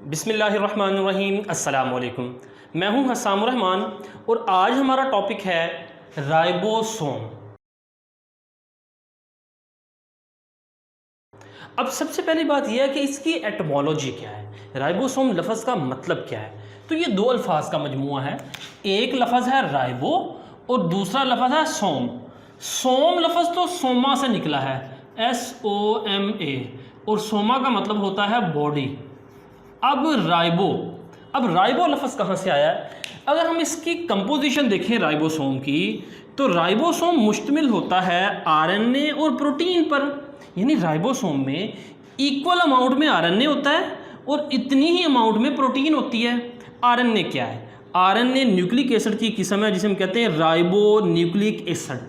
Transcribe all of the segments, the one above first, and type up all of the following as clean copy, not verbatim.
बिस्मिल्लाहिर्रहमानिर्रहीम अस्सलाम वालेकुम। मैं हूं हस्साम रहमान और आज हमारा टॉपिक है राइबोसोम। अब सबसे पहली बात यह है कि इसकी एटमोलॉजी क्या है, राइबोसोम लफ्ज़ का मतलब क्या है। तो ये दो अल्फाज का मजमूआ है, एक लफ्ज़ है राइबो और दूसरा लफ्ज़ है सोम। सोम लफ्ज़ तो सोमा से निकला है, SOMA, और सोमा का मतलब होता है बॉडी। अब राइबो लफ्ज़ कहाँ से आया है? अगर हम इसकी कंपोजिशन देखें राइबोसोम की, तो राइबोसोम मुश्तमिल होता है RNA और प्रोटीन पर। यानी राइबोसोम में इक्वल अमाउंट में RNA होता है और इतनी ही अमाउंट में प्रोटीन होती है। RNA क्या है? RNA न्यूक्लिक एसिड की किस्म है जिसे हम कहते हैं राइबो न्यूक्लिक एसिड।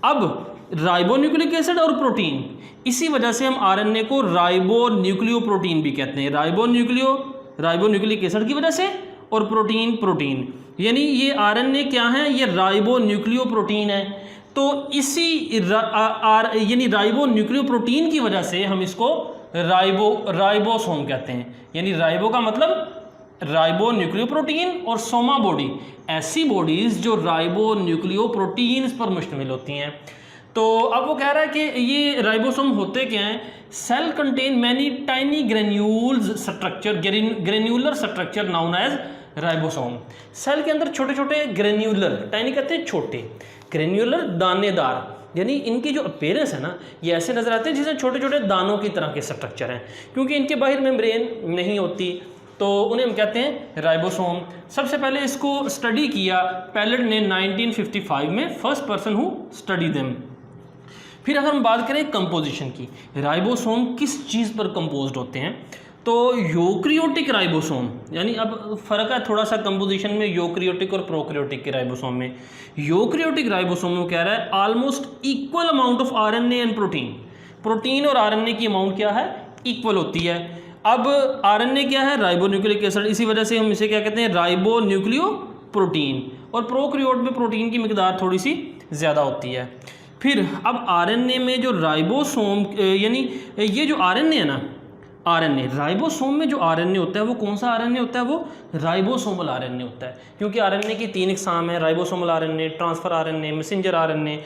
अब राइबो न्यूक्लिक एसिड और प्रोटीन, इसी वजह से हम RNA को राइबो न्यूक्लियो प्रोटीन भी कहते हैं। राइबो न्यूक्लिक एसिड की वजह से और प्रोटीन, यानी ये RNA क्या है? ये राइबो न्यूक्लियो प्रोटीन है। तो इसी यानी राइबो न्यूक्लियो प्रोटीन की वजह से हम इसको राइबोसोम कहते हैं। यानी राइबो का मतलब राइबो न्यूक्लियो प्रोटीन और सोमा बॉडी, ऐसी बॉडीज़ जो राइबो न्यूक्लियो प्रोटीन्स पर मुश्तमिल होती हैं। तो अब वो कह रहा है कि ये राइबोसोम होते क्या हैं? Cell contain many tiny granular structure known as ribosome. Cell के अंदर छोटे छोटे ग्रेन्यूलर, टाइनी कहते हैं छोटे, ग्रेन्यूलर दानेदार, यानी इनकी जो अपीयरेंस है ना, ये ऐसे नज़र आते हैं जैसे छोटे छोटे दानों की तरह के स्ट्रक्चर हैं, क्योंकि इनके बाहर मेम्ब्रेन नहीं होती, तो उन्हें हम कहते हैं राइबोसोम। सबसे पहले इसको स्टडी किया पैलेट ने 1955 में, first person who study them. फिर अगर हम बात करें कंपोजिशन की, राइबोसोम किस चीज़ पर कंपोज्ड होते हैं, तो यूकैरियोटिक राइबोसोम, यानी अब फ़र्क है थोड़ा सा कंपोजिशन में यूकैरियोटिक और प्रोकैरियोटिक के राइबोसोम में। यूकैरियोटिक राइबोसोम में कह रहा है almost equal amount of RNA and protein और RNA की अमाउंट क्या है? इक्वल होती है। अब RNA क्या है? राइबो न्यूक्लिक एसिड, इसी वजह से हम इसे क्या कहते हैं? Ribo nucleo protein. और प्रोकैरियोट में प्रोटीन की मिकदार थोड़ी सी ज़्यादा होती है। फिर अब RNA में जो राइबोसोम, यानी ये जो RNA है ना, RNA राइबोसोम में जो RNA होता है वो कौन सा RNA होता है? वो राइबोसोमल RNA होता है, क्योंकि RNA की 3 इकसाम है, ribosomal RNA, transfer RNA, messenger RNA।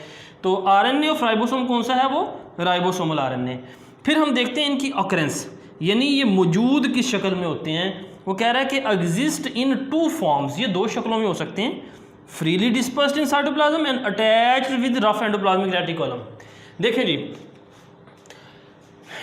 तो RNA ऑफ राइबोसोम कौन सा है? वो राइबोसोमल RNA। फिर हम देखते हैं इनकी ऑकरेंस, यानी ये मौजूद किस शक्ल में होते हैं। वो कह रहा है कि एग्जिस्ट इन 2 फॉर्म्स, ये 2 शक्लों में हो सकते हैं, freely dispersed in cytoplasm and attached with rough endoplasmic reticulum. देखें जी,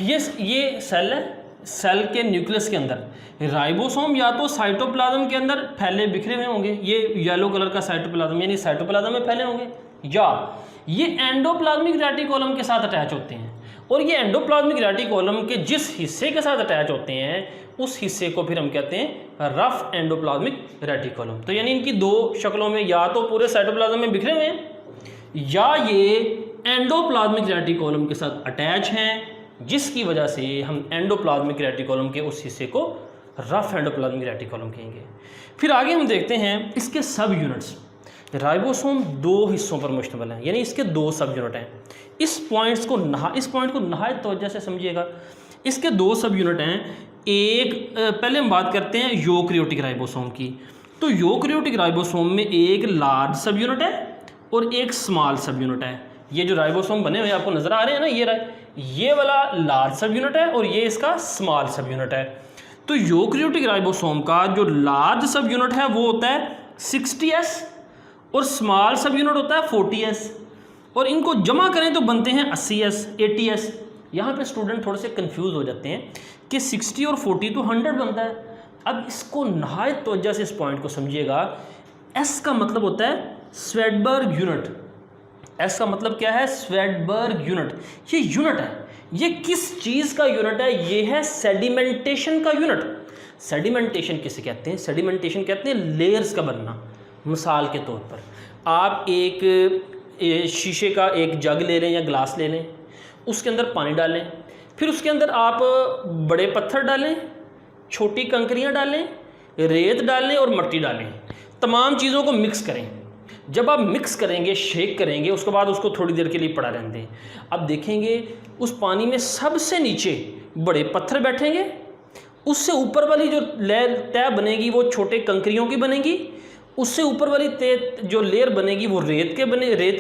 ये सेल है, सेल के न्यूक्लियस के अंदर राइबोसोम या तो साइटोप्लाज्म के अंदर फैले बिखरे हुए होंगे, ये येलो कलर का साइटोप्लाज्म यानी साइटोप्लाज्म में फैले होंगे, या ये एंडोप्लाज्मिक रेटिकुलम के साथ अटैच होते हैं। और ये एंडोप्लाज्मिक रेटिकुलम के जिस हिस्से के साथ अटैच होते हैं उस हिस्से को फिर हम कहते हैं रफ एंडोप्लाज्मिक रेटिकुलम। तो यानी इनकी 2 शक्लों में, या तो पूरे साइटोप्लाज्म में बिखरे हुए हैं या ये एंडोप्लाज्मिक रेटिकुलम के साथ अटैच हैं, जिसकी वजह से हम एंडोप्लाज्मिक रेटिकुलम के उस हिस्से को रफ एंडोप्लाज्मिक रेटिकुलम कहेंगे। फिर आगे हम देखते हैं इसके सब यूनिट्स। राइबोसोम 2 हिस्सों पर मुश्तमिल है, यानी इसके 2 सब यूनिट हैं। इस पॉइंट को नहायत तवज्जो से समझिएगा। इसके 2 सब यूनिट हैं। एक, पहले हम बात करते हैं यूकैरियोटिक राइबोसोम की। तो यूकैरियोटिक राइबोसोम में एक लार्ज सब यूनिट है और एक स्मॉल सब यूनिट है। ये जो राइबोसोम बने हुए आपको नज़र आ रहे हैं ना, ये वाला लार्ज सब यूनिट है और ये इसका स्मॉल सब यूनिट है। तो यूकैरियोटिक राइबोसोम का जो लार्ज सब यूनिट है वो होता है 60S और स्मॉल सब यूनिट होता है 40S, और इनको जमा करें तो बनते हैं 80S 80S। यहाँ पे स्टूडेंट थोड़े से कंफ्यूज हो जाते हैं कि 60 और 40 तो 100 बनता है। अब इसको नहायत तवज्जो से इस पॉइंट को समझिएगा। S का मतलब होता है स्वेडबर्ग यूनिट। S का मतलब क्या है? Svedberg unit. ये यूनिट है, ये किस चीज़ का यूनिट है? ये है सेडिमेंटेशन का यूनिट। सेडिमेंटेशन किसे कहते हैं? सेडिमेंटेशन कहते हैं लेयर्स का बनना। मिसाल के तौर पर आप एक शीशे का एक जग ले लें या ग्लास ले लें, उसके अंदर पानी डालें, फिर उसके अंदर आप बड़े पत्थर डालें, छोटी कंकरियाँ डालें, रेत डालें और मिट्टी डालें, तमाम चीज़ों को मिक्स करें। जब आप मिक्स करेंगे, शेक करेंगे, उसके बाद उसको थोड़ी देर के लिए पड़ा रहने दें। अब देखेंगे उस पानी में सबसे नीचे बड़े पत्थर बैठेंगे, उससे ऊपर वाली जो लेयर तय बनेगी वो छोटे कंकरियों की बनेगी, उससे ऊपर वाली जो लेयर बनेगी वो रेत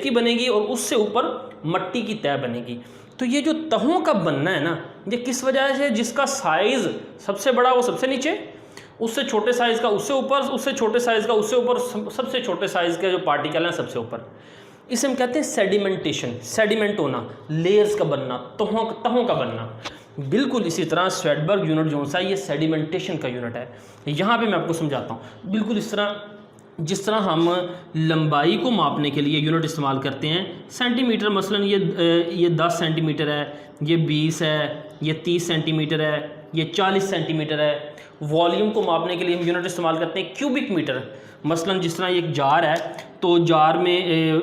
की बनेगी, और उससे ऊपर मट्टी की तय बनेगी। तो ये जो तहों का बनना है ना, ये किस वजह से, जिसका साइज़ सबसे बड़ा वो सबसे नीचे, उससे छोटे साइज़ का उससे ऊपर, उससे छोटे साइज़ का उससे ऊपर, सबसे छोटे साइज़ के जो पार्टिकल हैं सबसे ऊपर। इसे हम कहते हैं सेडिमेंटेशन, सेडिमेंट होना, लेयर्स का बनना, तहों का बनना। बिल्कुल इसी तरह स्वेडबर्ग यूनिट जो सा ये सेडिमेंटेशन का यूनिट है। यहाँ पे मैं आपको समझाता हूँ। बिल्कुल इस तरह जिस तरह हम लंबाई को मापने के लिए यूनिट इस्तेमाल करते हैं, सेंटीमीटर, मसलन ये 10 सेंटीमीटर है, ये 20 है, ये 30 सेंटीमीटर है, ये 40 सेंटीमीटर है। वॉल्यूम को मापने के लिए हम यूनिट इस्तेमाल करते हैं क्यूबिक मीटर। मसलन जिस तरह एक जार है, तो जार में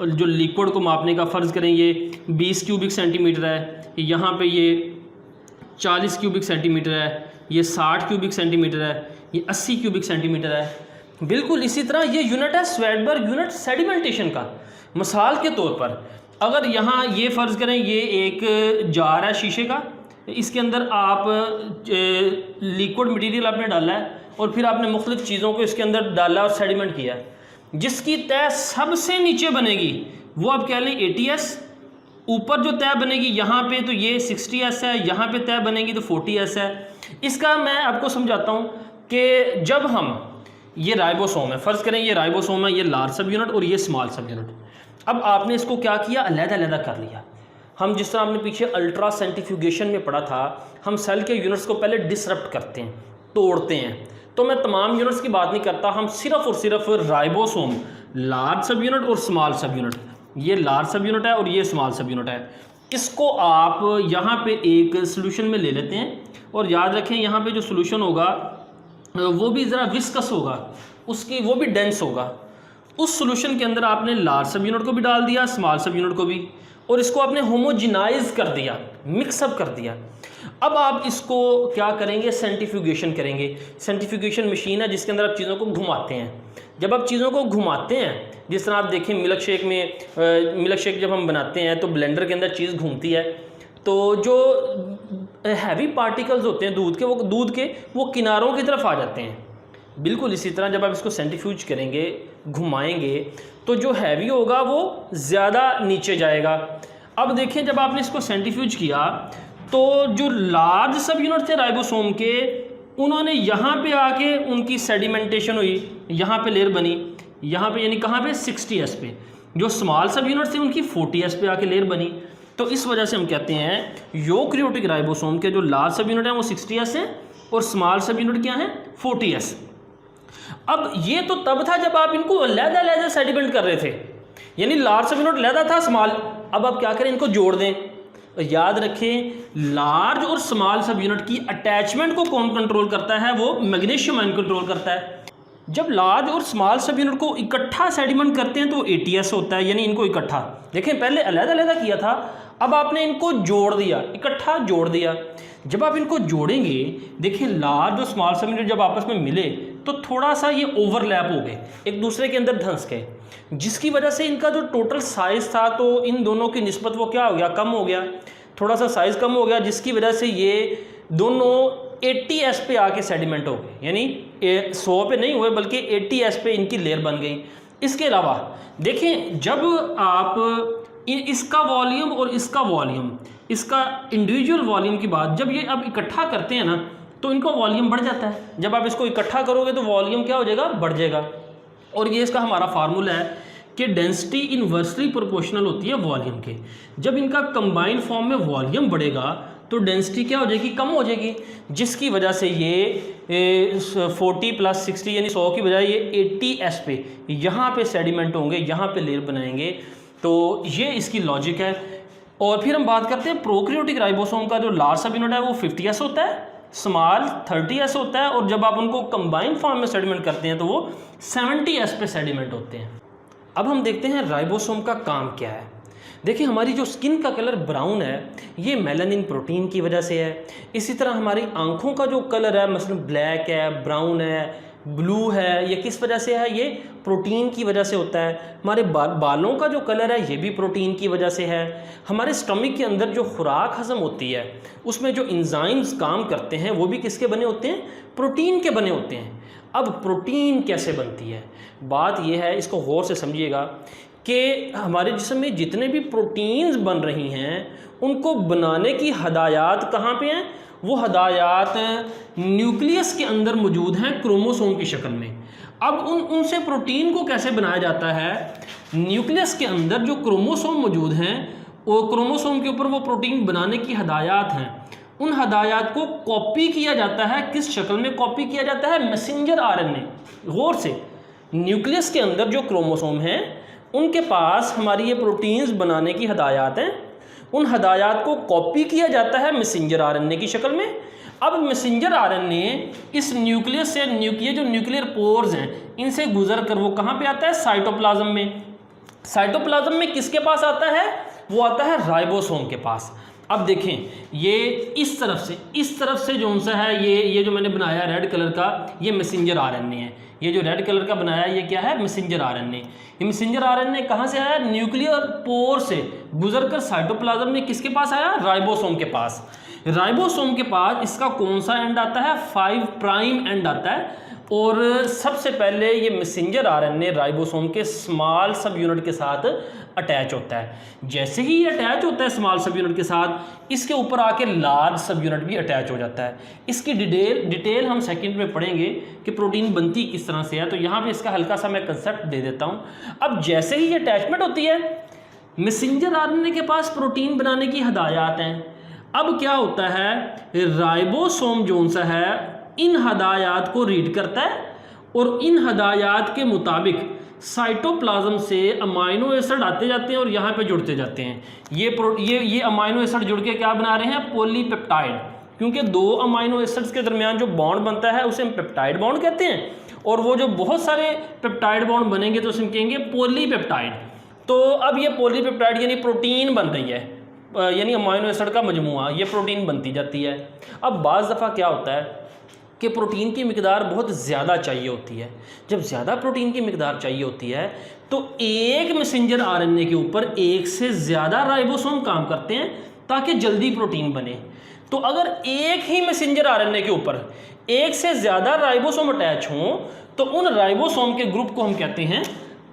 जो लिक्विड को मापने का फ़र्ज़ करें ये 20 क्यूबिक सेंटीमीटर है, यहाँ पे ये 40 क्यूबिक सेंटीमीटर है, ये 60 क्यूबिक सेंटीमीटर है, ये 80 क्यूबिक सेंटीमीटर है। बिल्कुल इसी तरह ये यूनिट है स्वेडबर्ग यूनिट सेडिमेंटेशन का। मिसाल के तौर पर अगर यहाँ ये फ़र्ज़ करें ये एक जार है शीशे का, इसके अंदर आप लिक्विड मटेरियल आपने डाला है और फिर आपने मुख्तलिफ़ चीज़ों को इसके अंदर डाला और सेडिमेंट किया है। जिसकी तय सबसे नीचे बनेगी वो आप कह लें 80S, ऊपर जो तय बनेगी यहाँ पे तो ये 60S है, यहाँ पे तय बनेगी तो 40S है। इसका मैं आपको समझाता हूँ कि जब हम ये राइबोसोम है, फ़र्ज़ करें ये राइबोसोम है, ये लार्ज सब यूनिट और ये स्मॉल सब यूनिट। अब आपने इसको क्या किया, अलग-अलग कर लिया। हम जिस तरह आपने पीछे अल्ट्रा सेंट्रीफ्यूगेशन में पढ़ा था, हम सेल के यूनिट्स को पहले डिसरप्ट करते हैं, तोड़ते हैं। तो मैं तमाम यूनिट्स की बात नहीं करता, हम सिर्फ और सिर्फ राइबोसोम, लार्ज सब यूनिट और स्मॉल सब यूनिट, ये लार्ज सब यूनिट है और ये स्मॉल सब यूनिट है, इसको आप यहाँ पे एक सोल्यूशन में ले लेते हैं। और याद रखें यहाँ पे जो सोल्यूशन होगा वो भी ज़रा विस्कस होगा, उसकी वो भी डेंस होगा। उस सोल्यूशन के अंदर आपने लार्ज सब यूनिट को भी डाल दिया, स्मॉल सब यूनिट को भी, और इसको आपने होमोजिनाइज कर दिया, मिक्सअप कर दिया। अब आप इसको क्या करेंगे, सेंट्रीफ्यूगेशन करेंगे। सेंट्रीफ्यूगेशन मशीन है जिसके अंदर आप चीज़ों को घुमाते हैं। जब आप चीज़ों को घुमाते हैं, जिस तरह आप देखें मिल्क शेक में, मिल्क शेक जब हम बनाते हैं तो ब्लेंडर के अंदर चीज़ घूमती है, तो जो हैवी पार्टिकल्स होते हैं दूध के वो किनारों की तरफ आ जाते हैं। बिल्कुल इसी तरह जब आप इसको सेंट्रीफ्यूज करेंगे, घुमाएंगे, तो जो हैवी होगा वो ज़्यादा नीचे जाएगा। अब देखें जब आपने इसको सेंट्रीफ्यूज किया तो जो लार्ज सब यूनिट थे राइबोसोम के, उन्होंने यहाँ पे आके उनकी सेडिमेंटेशन हुई, यहाँ पे लेयर बनी, यहाँ पे यानी कहाँ पे 60S पे। जो स्मॉल सब यूनिट थे उनकी 40S पे आके लेयर बनी। तो इस वजह से हम कहते हैं यूकैरियोटिक राइबोसोम के जो लार्ज सब यूनिट हैं वो 60S हैं और स्मॉल सब यूनिट क्या हैं, 40S। अब ये तो तब था जब आप इनको अलग-अलग सेडिमेंट कर रहे थे, यानी लार्ज सब यूनिट अलग था, स्मॉल। अब आप क्या करें, इनको जोड़ दें। याद रखें लार्ज और स्मॉल सब यूनिट की अटैचमेंट को कौन कंट्रोल करता है, वो मैग्नीशियम आयन कंट्रोल करता है। जब लार्ज और स्मॉल सब यूनिट को इकट्ठा सेडिमेंट करते हैं तो 80S होता है, यानी इनको इकट्ठा। देखें पहले अलग-अलग किया था, अब आपने इनको जोड़ दिया, इकट्ठा जोड़ दिया। जब आप इनको जोड़ेंगे, देखिए लार्ज और स्मॉल सब यूनिट जब आपस में मिले तो थोड़ा सा ये ओवरलैप हो गए, एक दूसरे के अंदर धंस गए, जिसकी वजह से इनका जो टोटल साइज़ था तो इन दोनों की निस्बत वो क्या हो गया, कम हो गया, थोड़ा सा साइज़ कम हो गया, जिसकी वजह से ये दोनों 80S पे आके सेडिमेंट हो गए, यानी 100 पे नहीं हुए बल्कि 80S पे इनकी लेयर बन गई। इसके अलावा देखें जब आप इसका वॉल्यूम और इसका वॉल्यूम, इसका इंडिविजुअल वॉल्यूम की बात जब ये अब इकट्ठा करते हैं ना तो इनका वॉल्यूम बढ़ जाता है। जब आप इसको इकट्ठा करोगे तो वॉल्यूम क्या हो जाएगा, बढ़ जाएगा। और ये इसका हमारा फार्मूला है कि डेंसिटी इन्वर्सली प्रोपोर्शनल होती है वॉल्यूम के। जब इनका कंबाइंड फॉर्म में वॉल्यूम बढ़ेगा तो डेंसिटी क्या हो जाएगी, कम हो जाएगी, जिसकी वजह से ये 40 + 60 यानी 100 की बजाय ये 80S पे यहाँ पे सेडिमेंट होंगे, यहाँ पे लेयर बनाएंगे। तो ये इसकी लॉजिक है। और फिर हम बात करते हैं प्रोकैरियोटिक राइबोसोम का जो लार्ज सब यूनिट है वो 50S होता है, स्मॉल 30S होता है, और जब आप उनको कंबाइंड फॉर्म में सेडिमेंट करते हैं तो वो 70S पे सेडिमेंट होते हैं। अब हम देखते हैं राइबोसोम का काम क्या है। देखिए हमारी जो स्किन का कलर ब्राउन है ये मेलानिन प्रोटीन की वजह से है। इसी तरह हमारी आंखों का जो कलर है मसलन ब्लैक है, ब्राउन है, ब्लू है, ये किस वजह से है? ये प्रोटीन की वजह से होता है। हमारे बालों का जो कलर है ये भी प्रोटीन की वजह से है। हमारे स्टमक के अंदर जो खुराक हजम होती है उसमें जो एंजाइम्स काम करते हैं वो भी किसके बने होते हैं? प्रोटीन के बने होते हैं। अब प्रोटीन कैसे बनती है? बात यह है, इसको गौर से समझिएगा कि हमारे जिस्म में जितने भी प्रोटीन्स बन रही हैं उनको बनाने की हदायत कहाँ पे हैं? वो हदायत न्यूक्लियस के अंदर मौजूद हैं क्रोमोसोम की शक्ल में। अब उनसे प्रोटीन को कैसे बनाया जाता है? न्यूक्लियस के अंदर जो क्रोमोसोम मौजूद हैं वो क्रोमोसोम के ऊपर वो प्रोटीन बनाने की हदायत हैं, उन हदायत को कॉपी किया जाता है। किस शक्ल में कॉपी किया जाता है? Messenger RNA. गौर से, न्यूक्लियस के अंदर जो क्रोमोसोम हैं उनके पास हमारी ये प्रोटीन्स बनाने की हदायत हैं, उन हदायत को कॉपी किया जाता है मैसेंजर आरएनए की शक्ल में। अब मैसेंजर आरएनए इस न्यूक्लियस से ये जो न्यूक्लियर पोर्स हैं इनसे गुजर कर वो कहाँ पे आता है? साइटोप्लाज्म में। साइटोप्लाज्म में किसके पास आता है? वो आता है राइबोसोम के पास। अब देखें, ये इस तरफ से जो सा है ये जो मैंने बनाया रेड कलर का, ये मैसेंजर आरएनए है। ये जो रेड कलर का बनाया ये क्या है? Messenger RNA. ये मैसेंजर आरएनए कहाँ से आया? न्यूक्लियर पोर से गुजरकर साइटोप्लाज्म में किसके पास आया? राइबोसोम के पास। राइबोसोम के पास इसका कौन सा एंड आता है? 5 प्राइम एंड आता है। और सबसे पहले ये मैसेंजर आरएनए राइबोसोम के स्मॉल सब यूनिट के साथ अटैच होता है। जैसे ही ये अटैच होता है स्मॉल सब यूनिट के साथ, इसके ऊपर आके लार्ज सब यूनिट भी अटैच हो जाता है। इसकी डिटेल हम सेकंड में पढ़ेंगे कि प्रोटीन बनती किस तरह से है, तो यहाँ पे इसका हल्का सा मैं कंसेप्ट दे देता हूँ। अब जैसे ही ये अटैचमेंट होती है, मैसेंजर आरएनए के पास प्रोटीन बनाने की हदायत हैं। अब क्या होता है? राइबोसोम जो सा है इन हदायत को रीड करता है और इन हदायत के मुताबिक साइटोप्लाज्म से अमाइनो एसिड आते जाते हैं और यहाँ पे जुड़ते जाते हैं। ये अमाइनो एसिड जुड़ के क्या बना रहे हैं? पॉलीपेप्टाइड। क्योंकि 2 अमाइनो एसिड्स के दरमियान जो बॉन्ड बनता है उसे हम पेप्टाइड बॉन्ड कहते हैं, और वो जो बहुत सारे पेप्टाइड बॉन्ड बनेंगे तो उसे कहेंगे पॉलीपेप्टाइड। तो अब ये पॉलीपेप्टाइड यानी प्रोटीन बन रही है, यानी अमाइनो एसिड का मजमूआ, ये प्रोटीन बनती जाती है। अब बाज़ दफ़ा क्या होता है कि प्रोटीन की मिकदार बहुत ज़्यादा चाहिए होती है। जब ज़्यादा प्रोटीन की मिकदार चाहिए होती है तो एक मैसेंजर आरएनए के ऊपर एक से ज़्यादा राइबोसोम काम करते हैं ताकि जल्दी प्रोटीन बने। तो अगर एक ही मैसेंजर आरएनए के ऊपर एक से ज़्यादा राइबोसोम अटैच हों तो उन राइबोसोम के ग्रुप को हम कहते हैं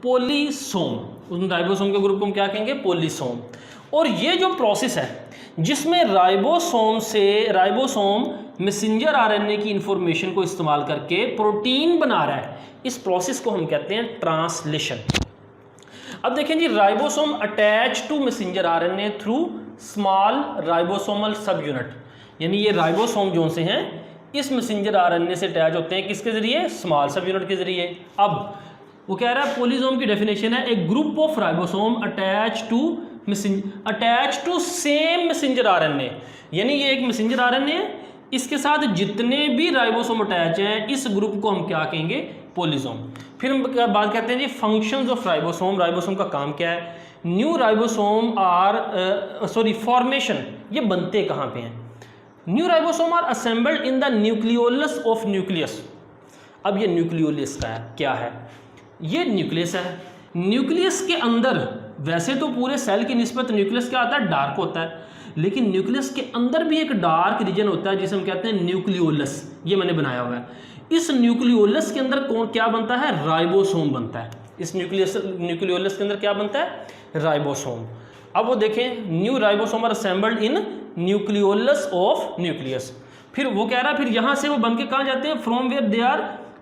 पॉलीसोम। उन राइबोसोम के ग्रुप को हम क्या कहेंगे? पॉलीसोम। और ये जो प्रोसेस है जिसमें राइबोसोम मैसेंजर आरएनए की इंफॉर्मेशन को इस्तेमाल करके प्रोटीन बना रहा है, इस प्रोसेस को हम कहते हैं ट्रांसलेशन। अब देखें जी, ribosome attach to messenger RNA through small ribosomal सब यूनिट, यानी ये राइबोसोम जो से हैं इस मैसेंजर आरएनए से अटैच होते हैं किसके जरिए? स्मॉल सब यूनिट के जरिए। अब वो कह रहा है पॉलीसोम की डेफिनेशन है a group of ribosome attach to same messenger RNA, यानी ये एक मैसेंजर आरएनए है, इसके साथ जितने भी राइबोसोम अटैच हैं इस ग्रुप को हम क्या कहेंगे? पॉलीसोम। फिर हम बात करते हैं जी फंक्शंस ऑफ राइबोसोम। राइबोसोम का काम क्या है? न्यू राइबोसोम फॉर्मेशन, ये बनते कहाँ पे हैं? New ribosome are assembled in the nucleolus of nucleus. अब ये न्यूक्लियोलस का क्या है? ये न्यूक्लियस है। न्यूक्लियस के अंदर वैसे तो पूरे सेल की निस्बत न्यूक्लियस क्या आता है? डार्क होता है, लेकिन न्यूक्लियस के अंदर भी एक डार्क रीजन होता है जिसे हम कहते हैं न्यूक्लियोलस। ये मैंने बनाया हुआ है। इस न्यूक्लियोलस के अंदर क्या बनता है? राइबोसोम बनता है। इस न्यूक्लियोलस के अंदर क्या बनता है? राइबोसोम। अब वो देखें, new ribosome are assembled in nucleolus of nucleus. फिर वो कह रहा है फिर यहाँ से वो बन के कहाँ जाते हैं? From where they are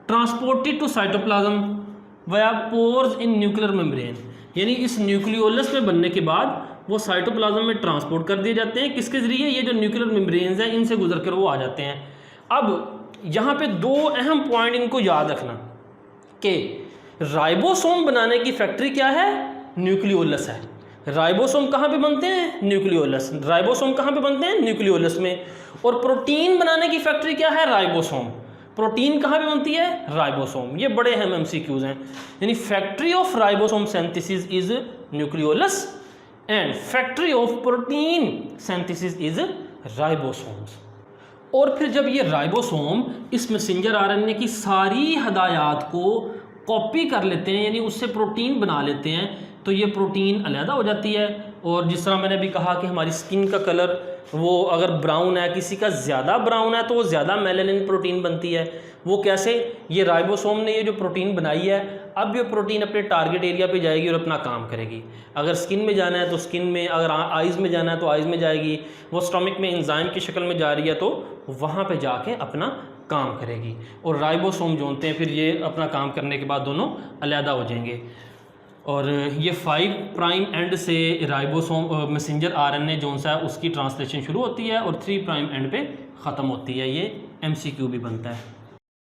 transported to cytoplasm via pores in nuclear membrane, यानी इस न्यूक्लियोलस में बनने के बाद वो साइटोप्लाज्म में ट्रांसपोर्ट कर दिए जाते हैं। किसके जरिए? ये जो न्यूक्लियर मेम्ब्रेन्स हैं इनसे गुजर कर वो आ जाते हैं। अब यहाँ पे 2 अहम पॉइंट इनको याद रखना कि राइबोसोम बनाने की फैक्ट्री क्या है? न्यूक्लियोलस है। राइबोसोम कहाँ पे बनते हैं? न्यूक्लियोलस। राइबोसोम कहाँ पे बनते हैं? न्यूक्लियोलस में। और प्रोटीन बनाने की फैक्ट्री क्या है? राइबोसोम। प्रोटीन कहाँ पे बनती है? राइबोसोम। ये बड़े अहम एमसीक्यूज हैं, यानी factory of ribosome synthesis is nucleolus and factory of protein synthesis is ribosomes. और फिर जब ये राइबोसोम इस मैसेंजर आरएनए की सारी हदायत को कॉपी कर लेते हैं, यानी उससे प्रोटीन बना लेते हैं, तो ये प्रोटीन अलहदा हो जाती है। और जिस तरह मैंने भी कहा कि हमारी स्किन का कलर वो अगर ब्राउन है, किसी का ज़्यादा ब्राउन है, तो वो ज़्यादा मेलानिन प्रोटीन बनती है। वो कैसे? ये राइबोसोम ने ये जो प्रोटीन बनाई है, अब ये प्रोटीन अपने टारगेट एरिया पे जाएगी और अपना काम करेगी। अगर स्किन में जाना है तो स्किन में, अगर आइज़ में जाना है तो आइज़ में जाएगी, वो स्टमक में एंजाइम की शक्ल में जा रही है तो वहाँ पे जाके अपना काम करेगी। और राइबोसोम जो होते हैं फिर ये अपना काम करने के बाद दोनों अलहदा हो जाएंगे। और ये 5 प्राइम एंड से राइबोसोम मैसेंजर आरएनए जो सा है उसकी ट्रांसलेशन शुरू होती है और 3 प्राइम एंड पे ख़त्म होती है। ये एमसीक्यू भी बनता है।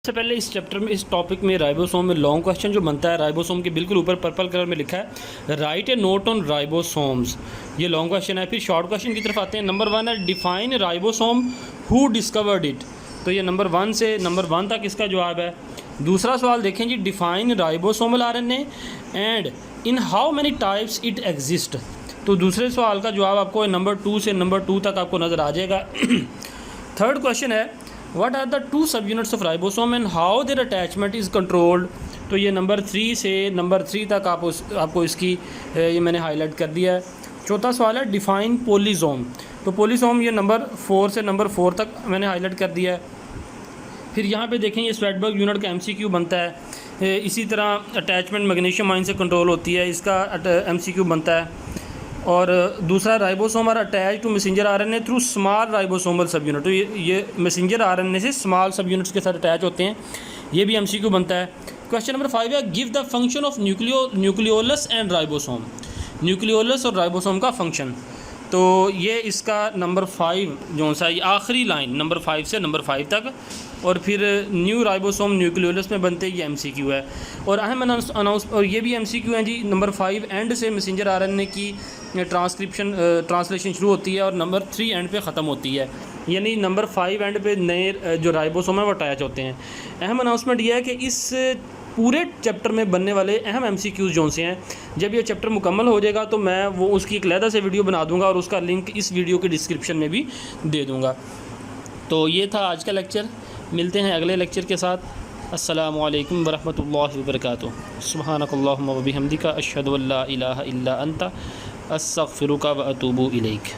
सबसे पहले इस चैप्टर में, इस टॉपिक में राइबोसोम में लॉन्ग क्वेश्चन जो बनता है, राइबोसोम के बिल्कुल ऊपर पर्पल कलर में लिखा है right A note on ribosomes, ये लॉन्ग क्वेश्चन है। फिर शॉर्ट क्वेश्चन की तरफ आते हैं। नंबर 1 है define ribosome, who discovered it, तो ये नंबर 1 से नंबर 1 तक इसका जवाब है। दूसरा सवाल देखें जी, define ribosomal RNA and in how many types it exist, तो दूसरे सवाल का जवाब आपको नंबर 2 से नंबर 2 तक आपको नज़र आ जाएगा। थर्ड क्वेश्चन है what are the 2 sub units of ribosome and how their attachment is controlled, तो ये नंबर 3 से नंबर 3 तक आपको इसकी ये मैंने हाईलाइट कर दिया है। चौथा सवाल है डिफाइन पोलीसोम, तो पोलीसोम ये नंबर 4 से नंबर 4 तक मैंने हाईलाइट कर दिया है। फिर यहाँ पे देखें ये स्वेटबर्ग यूनिट का एमसीक्यू बनता है। इसी तरह अटैचमेंट मैग्नीशियम आयन से कंट्रोल होती है, इसका एमसीक्यू बनता है। और दूसरा ribosome are attach to messenger RNA through small ribosomal सब यूनिट, तो ये मैसेंजर आरएनए से स्मॉल सब यूनिट्स के साथ अटैच होते हैं, ये भी एमसीक्यू बनता है। क्वेश्चन नंबर 5 है give the function of nucleolus and ribosome, nucleolus और राइबोसोम का फंक्शन, तो ये इसका नंबर 5 जो सा ये आखिरी लाइन नंबर 5 से नंबर 5 तक। और फिर न्यू राइबोसोम न्यूक्लियोलस में बनते ये एमसीक्यू है। और अहम अनाउंस और ये भी एमसीक्यू है जी, नंबर 5 एंड से मैसेंजर आरएनए की ट्रांसलेशन शुरू होती है और नंबर 3 एंड पे ख़त्म होती है, यानी नंबर 5 एंड पे नए जो राइबोसोम है वो अटैच होते हैं। अहम अनाउंसमेंट यह है कि इस पूरे चैप्टर में बनने वाले अहम एमसीक्यूज़ जो से हैं, जब ये चैप्टर मुकम्मल हो जाएगा तो मैं वो उसकी एक अलहदा से वीडियो बना दूंगा और उसका लिंक इस वीडियो के डिस्क्रिप्शन में भी दे दूंगा। तो ये था आज का लेक्चर, मिलते हैं अगले लेक्चर के साथ। अस्सलामु अलैकुम वरहमतुल्लाहि वबरकातुहू। सुब्हानकल्लाहुम्मा व बिहम्दिका अशहदु अल्ला इलाहा इल्ला अंता अस्तगफिरुका व अतूबु इलैक।